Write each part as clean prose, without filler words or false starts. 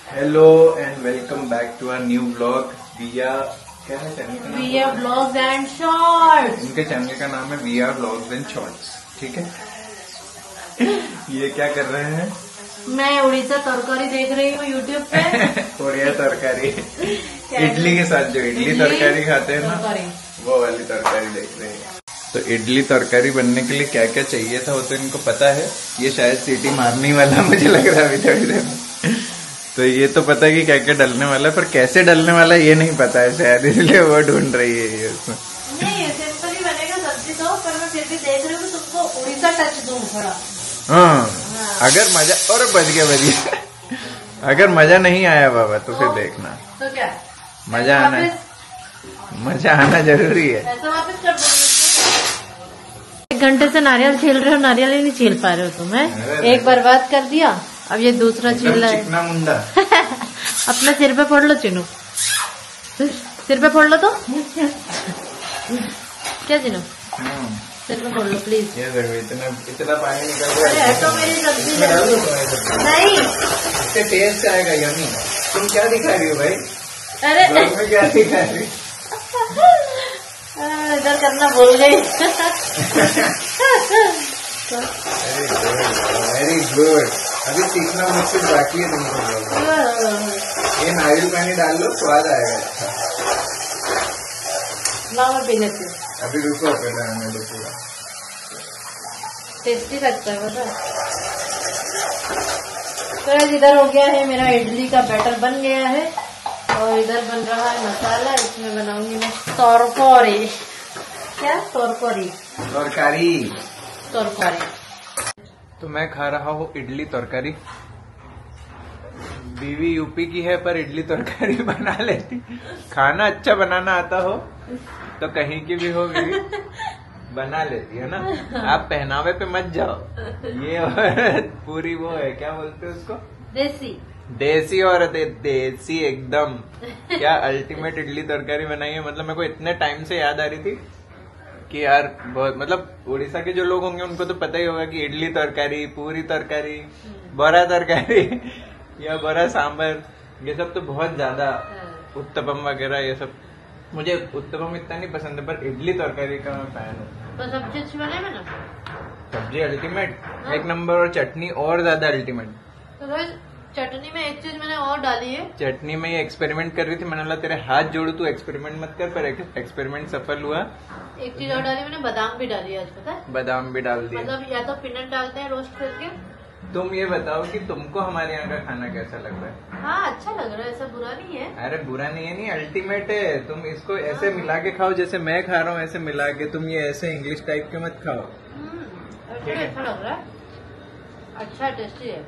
Hello and welcome back to our new vlog Viya. क्या है channel का नाम? Viya vlogs and shorts. इनके चैनल का नाम है विया व्लॉग्स एंड शॉर्ट्स। ठीक है। ये क्या कर रहे हैं? मैं उड़ीसा तरकारी देख रही हूँ यूट्यूब पे। उड़िया तरकारी इडली के साथ जो इडली तरकारी खाते हैं ना, वो वाली तरकारी देख रहे हैं। तो इडली तरकारी बनने के लिए क्या क्या चाहिए था वो तो इनको पता है। ये शायद सीटी मारने वाला मुझे लग रहा है अभी थोड़ी देर में। तो ये तो पता है कि क्या क्या डलने वाला है, पर कैसे डलने वाला है ये नहीं पता है शायद, इसलिए वो ढूंढ रही है ये उसमें। नहीं सिंपल ही बनेगा सब्जी तो, पर मैं फिर भी देख रही हूँ तुमको उड़ीसा टच दूं थोड़ा। हाँ अगर मजा और बच गया अगर मजा नहीं आया बाबा तो फिर देखना। तो क्या मजा आना जरूरी है। ऐसा वापस कर दूंगी। 1 घंटे से नारियल छील रहे हो, नारियल ही नहीं छील पा रहे हो तुम। एक बर्बाद कर दिया, अब ये दूसरा छील रहा है। चिकना मुंडा। अपने सिर पे फोड़ लो चिनू, सिर पे फोड़ लो तो क्या चिनू, सिर पे फोड़ लो प्लीज। ये देखो इतना पानी निकल रहा है। तो मेरी सब्जी नहीं, इससे टेस्ट आएगा यम्मी। तुम क्या दिखा रही हो भाई? अरे में क्या दिखा रही हो? इधर करना भूल गई। Very good. अभी सीखना मुझसे बाकी है तुमको। ये नारियल पानी डाल लो, स्वाद आएगा अच्छा। ना मैं पी लेती हूँ। अभी रुको पूरा टेस्टी लगता है पता। तो इधर हो गया है मेरा इडली का बैटर बन गया है, और इधर बन रहा है मसाला। इसमें बनाऊंगी मैं तरकारी। क्या तरकारी? तरकारी। तो मैं खा रहा हूँ इडली तरकारी। बीवी यूपी की है पर इडली तरकारी बना लेती। खाना अच्छा बनाना आता हो तो कहीं की भी हो बीवी बना लेती है ना। आप पहनावे पे मत जाओ। ये औरत पूरी वो है, क्या बोलते हैं उसको, देसी औरत है, देसी एकदम। क्या अल्टीमेट इडली तरकारी बनाई है। मतलब मेरे को इतने टाइम से याद आ रही थी कि यार बहुत, मतलब उड़ीसा के जो लोग होंगे उनको तो पता ही होगा कि इडली तरकारी, पूरी तरकारी, बड़ा तरकारी या बड़ा सांबर, ये सब तो बहुत ज्यादा, उत्तपम वगैरह ये सब। मुझे उत्तपम इतना नहीं पसंद है, पर इडली तरकारी का मैं फैन हूँ। तो सब्जी अच्छी बनाए ना, सब्जी अल्टीमेट एक नंबर, और चटनी और ज्यादा अल्टीमेट। तो चटनी में एक चीज मैंने और डाली है। चटनी में ये एक्सपेरिमेंट कर रही थी, मैंने बोला तेरे हाथ जोड़ू तू एक्सपेरिमेंट मत कर, पर एक्सपेरिमेंट सफल हुआ। एक चीज और डाली मैंने, बादाम भी डाली आज, पता है? बादाम भी डाल दिया। मतलब या तो पीनट डालते हैं रोस्ट करके। तुम ये बताओ कि तुमको हमारे यहाँ का खाना कैसा लग रहा है? हाँ अच्छा लग रहा है, ऐसा बुरा नहीं है। अरे बुरा नहीं है, नहीं अल्टीमेट है। तुम इसको ऐसे मिला के खाओ जैसे मैं खा रहा हूँ, ऐसे मिला के। तुम ये ऐसे इंग्लिश टाइप के मत खाओ। अच्छा लग रहा है, अच्छा टेस्टी है।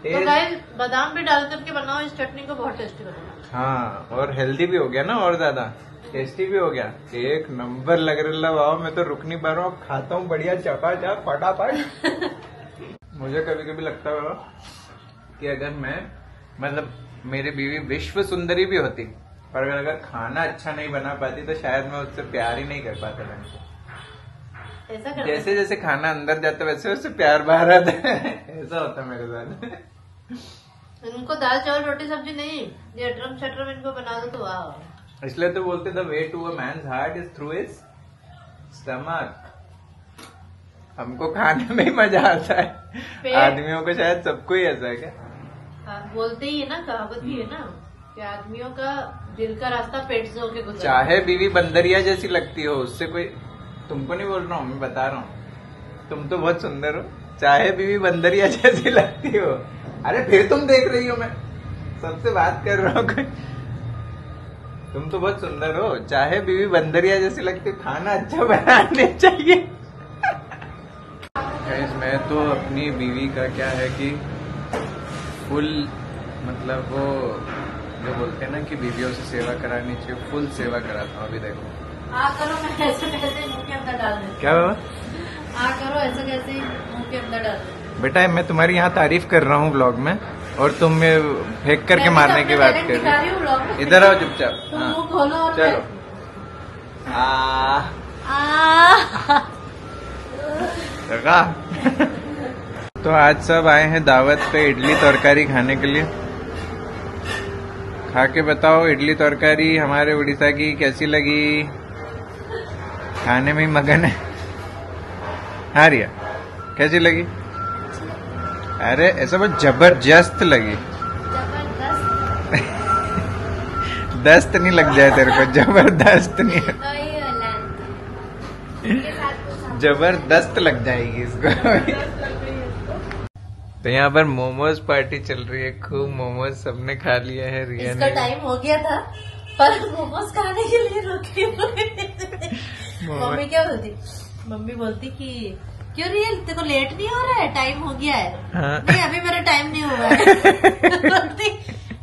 तो गाइस बादाम भी डाल करके बनाओ इस चटनी को, बहुत टेस्टी बनेगा। हाँ और हेल्दी भी हो गया ना, और ज्यादा टेस्टी भी हो गया। एक नंबर लग रहा है। वाह, मैं तो रुक नहीं पा रहा हूँ, खाता हूँ बढ़िया चपाचप फटाफट। मुझे कभी कभी लगता है कि अगर मैं, मतलब मेरी बीवी विश्व सुंदरी भी होती, पर अगर खाना अच्छा नहीं बना पाती तो शायद मैं उससे प्यार ही नहीं कर पाता ढंग से। जैसे जैसे खाना अंदर जाता वैसे वैसे प्यार बाहर आता है। ऐसा होता है मेरे साथ। इनको दाल चावल रोटी सब्जी नहीं, ये अटरम शटरम इनको बना दो तो वाह। इसलिए तो बोलते the way to a man's heart is through his stomach. हमको खाने में ही मजा आता है, आदमियों को शायद सबको ही ऐसा है क्या? बोलते ही है ना, कहावत भी है ना कि आदमियों का दिल का रास्ता पेट से होके गुजरता है। चाहे बीवी बंदरिया जैसी लगती हो, उससे कोई, तुमको नहीं बोल रहा हूँ, मैं बता रहा हूँ, तुम तो बहुत सुंदर हो। चाहे बीवी बंदरिया जैसी लगती हो, अरे फिर तुम देख रही हो, मैं सबसे बात कर रहा हूँ। तुम तो बहुत सुंदर हो, चाहे बीवी बंदरिया जैसी लगती हो, खाना अच्छा बनाने चाहिए। मैं तो अपनी बीवी का क्या है कि फुल, मतलब वो जो बोलते हैं ना कि बीवियों से सेवा करानी चाहिए, फुल सेवा कराता हूँ। अभी देखो करो, मैं ऐसे कैसे मुंह के अंदर डाल देती। क्या बाबा? करो ऐसे कैसे मुंह के अंदर डाल देती। बेटा मैं तुम्हारी यहाँ तारीफ कर रहा हूँ ब्लॉग में, और तुम फेंक करके मारने की बात कर रही हो। इधर आओ चुपचाप। मुंह खोलो और चलो। तो आज सब आए हैं दावत पे इडली तरकारी खाने के लिए। खा के बताओ इडली तरकारी हमारे उड़ीसा की कैसी लगी। खाने में ही मगन है। हाँ रिया कैसी लगी? अरे ऐसा बहुत जबरदस्त लगी। दस्त नहीं लग जाए तेरे को, जबरदस्त नहीं है, जबरदस्त लग जाएगी इसको। तो यहाँ पर मोमोज पार्टी चल रही है, खूब मोमोज सबने खा लिया है। रिया इसका टाइम हो गया था पर मोमोज खाने के लिए रुकी। मम्मी क्या बोलती? मम्मी बोलती कि क्यों रियल तेरे को लेट नहीं हो रहा है, टाइम हो गया है। हाँ। नहीं अभी मेरा टाइम नहीं हुआ है।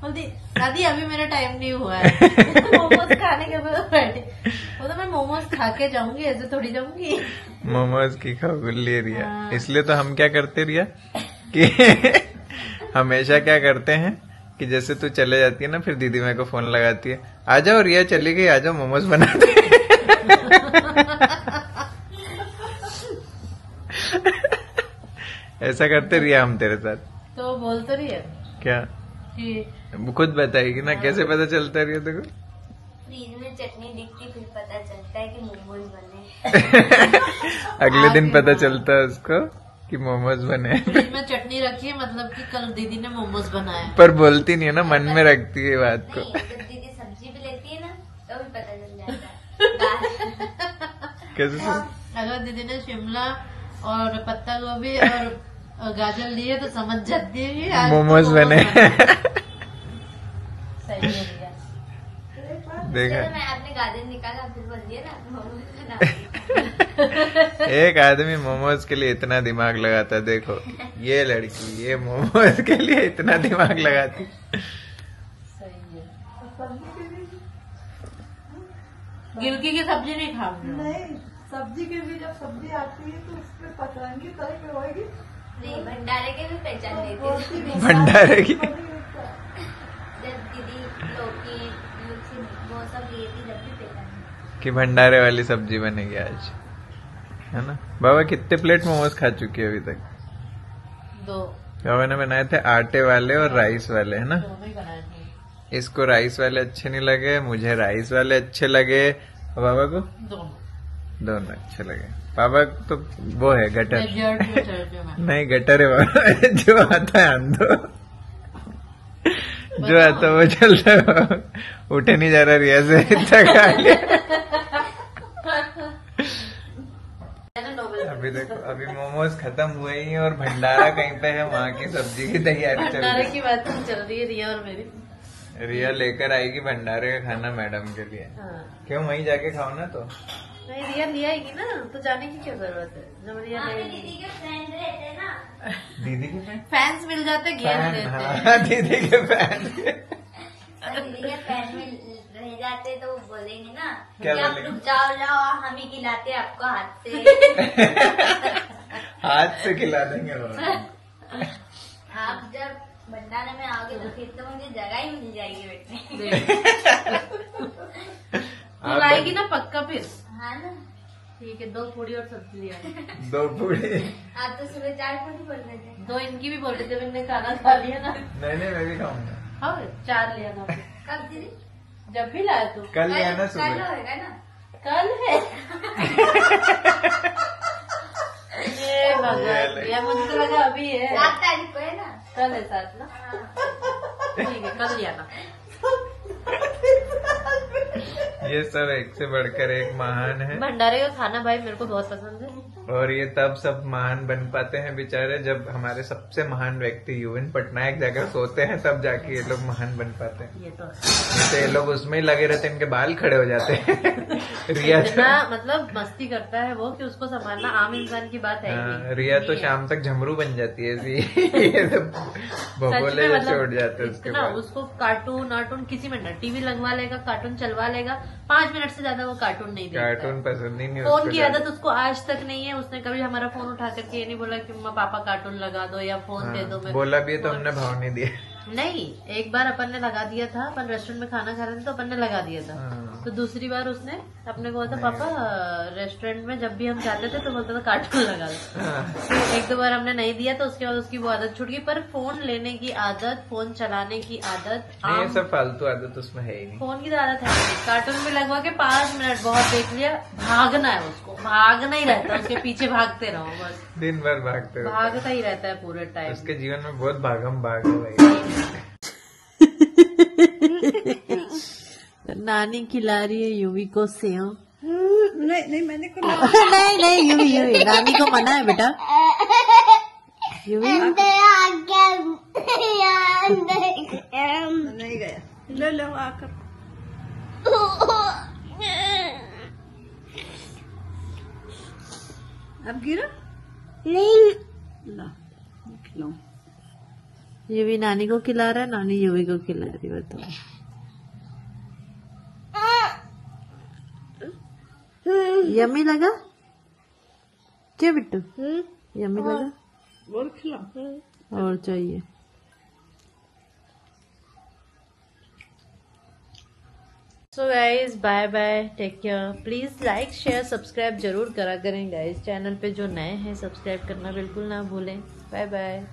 बोलती दादी अभी मेरा टाइम नहीं हुआ है। मोमोज खाने के बाद बैठे वो तो मैं मोमोज खा के जाऊंगी, ऐसे थोड़ी जाऊंगी। मोमोज की खबुल्ली रिया। इसलिए तो हम क्या करते रिया कि हमेशा क्या करते हैं कि जैसे तू चले जाती है ना, फिर दीदी मेरे को फोन लगाती है, आ जाओ रिया चली गई, आ जाओ मोमोज बनाते। ऐसा करते रिया हम तेरे साथ। तो बोल तो रही है क्या कि खुद बताएगी ना, कैसे पता चलता रिया देखो? फ्रीज में चटनी दिखती फिर पता चलता है कि मोमोज बने। अगले दिन पता चलता है उसको कि मोमोज बने। फ्रिज में चटनी रखी है मतलब कि कल दीदी ने मोमोज बनाया। पर बोलती नहीं है ना, मन में रखती है बात को। नहीं, जब दीदी सब्जी भी लेती है ना तो भी पता चल जाता है। कैसे? अगर दीदी ने शिमला और पत्ता गोभी और गाजर लिए तो समझ जाती है कि आज मोमोज बने। सही है भैया। देखा मैं आपने गाजर निकाला फिर बोल दिया ना मोमोज बना। एक आदमी मोमोज के लिए इतना दिमाग लगाता है, देखो ये लड़की ये मोमोज के लिए इतना दिमाग लगाती। सही है। गिलकी की सब्जी नहीं खाऊंगी। नहीं सब्जी के भी जब सब्जी आती है तो उसमें पकाएंगे तय पे होगी। नहीं भंडारे के भी पहचान लेती थी। भंडारे की जब दीदी लौकी मिर्ची वो सब लिए थी जब भी पहचान। कि भंडारे वाली सब्जी बनेगी आज, है ना? बाबा कितने प्लेट मोमोज खा चुकी है अभी तक? 2। बाबा ने बनाए थे आटे वाले और राइस वाले, है ना? दोनों ही बनाए थे। इसको राइस वाले अच्छे नहीं लगे, मुझे राइस वाले अच्छे लगे, और बाबा को दोनों अच्छे लगे। पापा तो वो है गटर। नहीं गटर है बाबा। जो आता है आंधो, जो आता है वो चलता है, उठे नहीं जा रहा रिया से, इतना खा लिया। अभी देखो अभी मोमोज खत्म हुए ही और भंडारा कहीं पे है, वहाँ की सब्जी की तैयारी चल भंडारे रही की बात चल रही है रिया और मेरी। है। रिया लेकर आएगी भंडारे का खाना मैडम के लिए। हाँ। क्यों वहीं जाके खाओ ना। तो नहीं रिया ले आएगी ना, तो जाने की क्या जरूरत है? जब रिया वहाँ पे ले दीदी के फ्रेंड रहते हैं ना। दीदी के फैन, फैंस मिल जाते गेम देते हैं। हाँ दीदी के फैन। दीदी के फ्रेंड में रह जाते तो वो बोलेंगे ना क्या कि आप बोलेंगे? रुक जाओ जाओ हम ही खिलाते हैं आपको हाथ से। हाथ से खिला देंगे बाबा। आप जब भंडारे में आओगे तो फिर तो मुझे जगह ही मिल जाएगी बैठने। तू लाएगी ना पक्का फिर? हाँ ना। ठीक है 2 पूड़ी और सब्जी ले आई। 2 पूड़ी। आप तो सुबह 4 पूरी बोल रहे थे। 2 इनकी भी बोल रहे थे, मैंने खाना खा लिया ना। नहीं नहीं मैं भी खाऊंगा। हाँ 4 लिया ना कब दीदी? जब भी लाया तू। कल लिया ना कल सुबह। होगा ना। कल है। ये भगवान, ये मुझे तो लगा अभी है। 7 तारीख को है ना। कल है 7 ना। ठीक है कल लिया ना। ये सब एक से बढ़कर एक महान है, भंडारे का खाना भाई मेरे को बहुत पसंद है। और ये तब सब महान बन पाते हैं बेचारे जब हमारे सबसे महान व्यक्ति यूएन पटनायक जाकर सोते हैं, तब जाके ये लोग महान बन पाते हैं। ये तो नहीं तो ये लोग उसमें ही लगे रहते हैं, इनके बाल खड़े हो जाते हैं। रिया तो इतना मतलब मस्ती करता है वो कि उसको संभालना आम इंसान की बात है ही नहीं। रिया तो शाम तक झमरू बन जाती है ऐसी। ये सब भगोले सच में जैसे उठ जाते हैं उसके इतना बाद। उसको कार्टून वार्टून किसी में ना, टीवी लगवा लेगा, कार्टून चलवा लेगा, 5 मिनट से ज्यादा वो कार्टून नहीं देखता। कार्टून पसंद ही नहीं फोन उसको की ज्यादा। आदत उसको आज तक नहीं है। उसने कभी हमारा फोन उठा करके ये नहीं बोला कि मम्मा पापा कार्टून लगा दो या फोन दे दो। हाँ, मेरे बोला भी है तो हमने भाव नहीं दिया। नहीं, एक बार अपन ने लगा दिया था, अपन रेस्टोरेंट में खाना खा रहे थे तो अपन ने लगा दिया था। हाँ। तो दूसरी बार उसने अपने को बोला था पापा रेस्टोरेंट में जब भी हम जाते थे तो बोलता था कार्टून लगा दो। एक दो बार हमने नहीं दिया तो उसके बाद उसकी वो आदत छूट गई। पर फोन लेने की आदत, फोन चलाने की आदत, नहीं, ये सब फालतू आदत उसमें है ही नहीं। फोन की तो आदत है नहीं। कार्टून में लगवा के 5 मिनट बहुत देख लिया, भागना है उसको, भागना ही रहता है, उसके पीछे भागते रहो बस, दिन भर भागते रहो। भागता ही रहता है पूरे टाइम। उसके जीवन में बहुत भागम भाग है भाई। नानी खिला रही है युवी को सेव। नहीं मैंने को नहीं युवी नानी को मना है बेटा। युवी नहीं गया। ले लो आकर। अब गिरा नहीं ला खिलाओ। युवी नानी को खिला रहा है, नानी युवी को खिला रही है। बताओ यम्मी लगा क्या बिट्टू? यम्मी लगा और खिलाओ। और चाहिए। So guys bye bye, take care. Please like share subscribe जरूर करा करें गाइज। चैनल पे जो नए हैं सब्सक्राइब करना बिल्कुल ना भूलें। Bye bye.